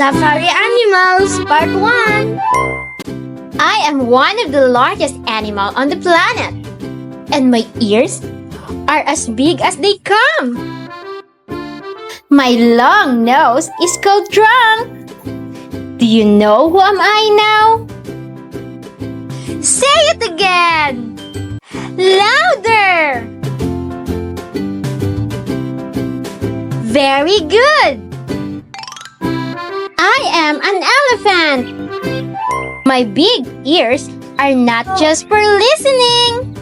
Safari Animals Part 1. I am one of the largest animals on the planet, and my ears are as big as they come. My long nose is called trunk. Do you know who am I now? Say it again! Louder! Very good! I am an elephant. My big ears are not just for listening.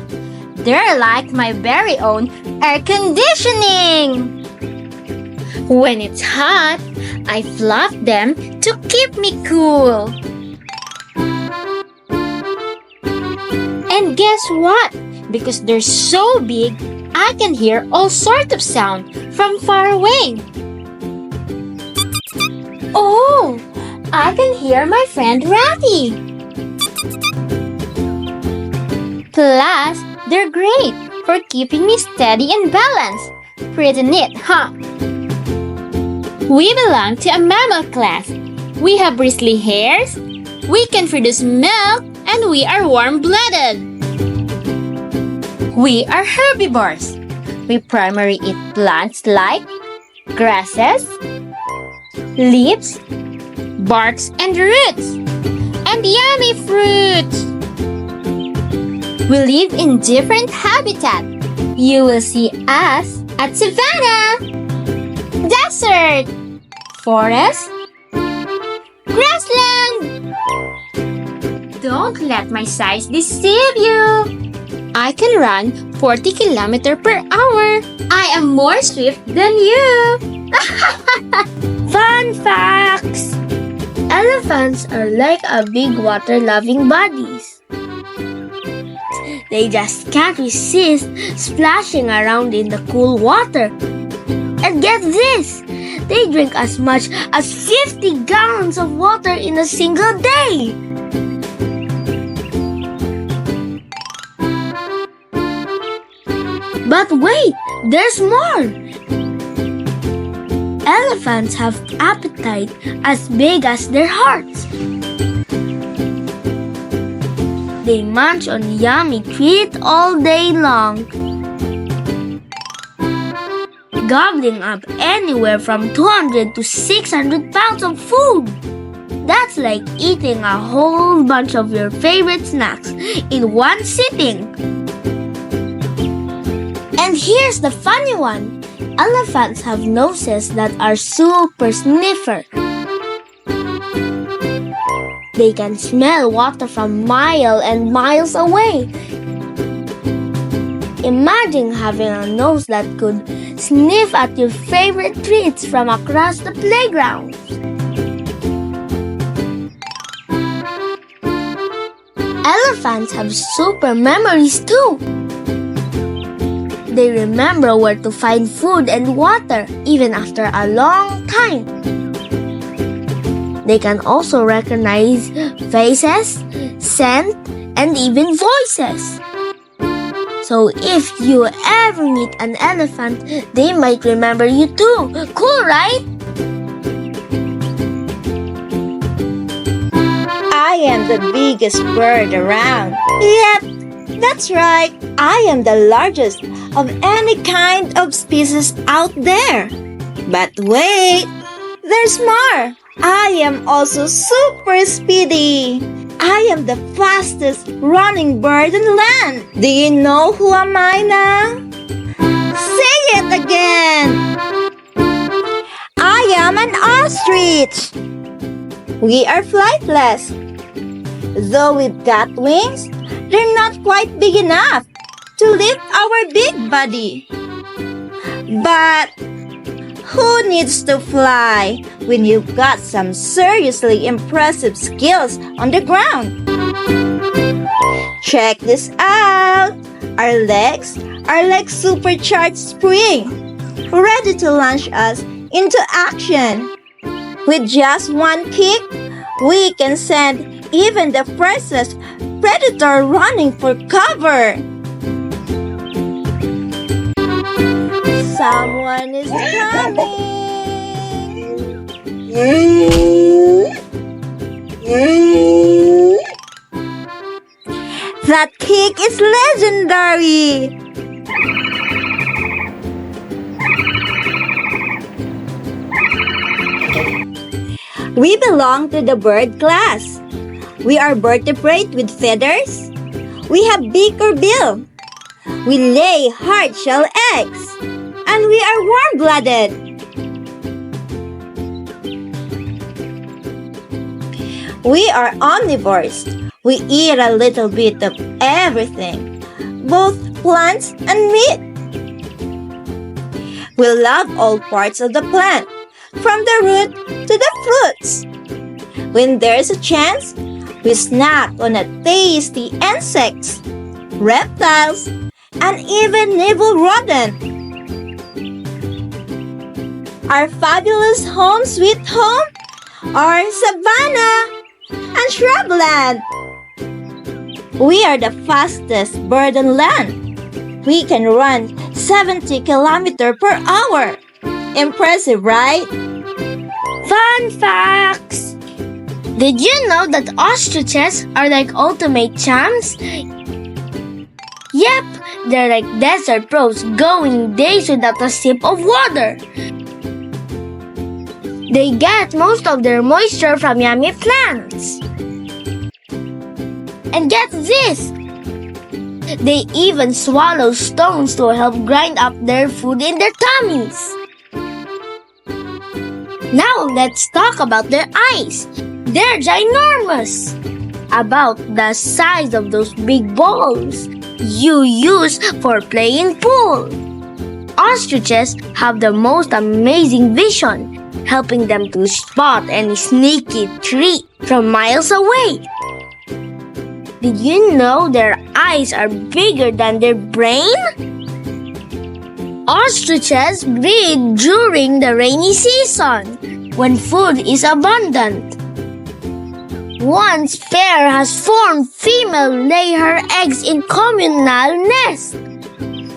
They're like my very own air conditioning. When it's hot, I fluff them to keep me cool. And guess what? Because they're so big, I can hear all sorts of sound from far away. Oh, I can hear my friend Ratty. Plus, they're great for keeping me steady and balanced. Pretty neat, huh? We belong to a mammal class. We have bristly hairs, we can produce milk, and we are warm-blooded. We are herbivores. We primarily eat plants like grasses, leaves, barks, and roots, and yummy fruits. We live in different habitats. You will see us at savannah, desert, forest, grassland. Don't let my size deceive you. I can run 40 km per hour. I am more swift than you. Fun facts! Elephants are like a big water-loving bodies. They just can't resist splashing around in the cool water. And get this! They drink as much as 50 gallons of water in a single day. But wait, there's more! Elephants have appetite as big as their hearts. They munch on yummy treats all day long, gobbling up anywhere from 200 to 600 pounds of food. That's like eating a whole bunch of your favorite snacks in one sitting. And here's the funny one. Elephants have noses that are super sniffer. They can smell water from miles and miles away. Imagine having a nose that could sniff at your favorite treats from across the playground. Elephants have super memories too. They remember where to find food and water even after a long time. They can also recognize faces, scent, and even voices. So if you ever meet an elephant, they might remember you too. Cool, right? I am the biggest bird around. Yep, that's right. I am the largest of any kind of species out there. But wait, there's more. I am also super speedy. I am the fastest running bird in land. Do you know who am I now? Say it again. I am an ostrich. We are flightless. Though we've got wings, they're not quite big enough to lift our big body. But who needs to fly when you've got some seriously impressive skills on the ground? Check this out. Our legs are like supercharged spring, ready to launch us into action. With just one kick, we can send even the fiercest predator running for cover. Someone is coming. is legendary! We belong to the bird class. We are vertebrate with feathers. We have beak or bill. We lay hard shell eggs. And we are warm-blooded. We are omnivores. We eat a little bit of everything, both plants and meat. We love all parts of the plant, from the root to the fruits. When there's a chance, we snack on a tasty insects, reptiles, and even nibble rodent. Our fabulous home sweet home are savannah and shrubland. We are the fastest bird on land. We can run 70 kilometers per hour. Impressive, right? Fun facts! Did you know that ostriches are like ultimate champs? Yep, they're like desert pros going days without a sip of water. They get most of their moisture from yummy plants. And get this! They even swallow stones to help grind up their food in their tummies. Now let's talk about their eyes. They're ginormous, about the size of those big balls you use for playing pool. Ostriches have the most amazing vision, helping them to spot any sneaky treat from miles away. Did you know their eyes are bigger than their brain? Ostriches breed during the rainy season, when food is abundant. Once pair has formed, female lay her eggs in communal nest,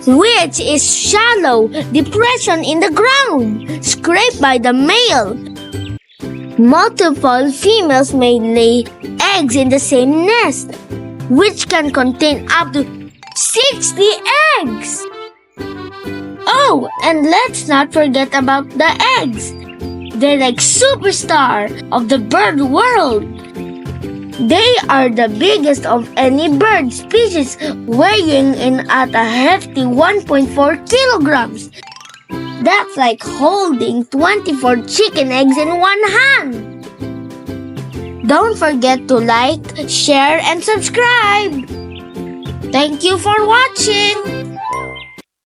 which is shallow depression in the ground, scraped by the male. Multiple females may lay eggs in the same nest, which can contain up to 60 eggs. Oh, and let's not forget about the eggs. They're like superstar of the bird world. They are the biggest of any bird species, weighing in at a hefty 1.4 kilograms. That's like holding 24 chicken eggs in one hand. Don't forget to like, share, and subscribe. Thank you for watching.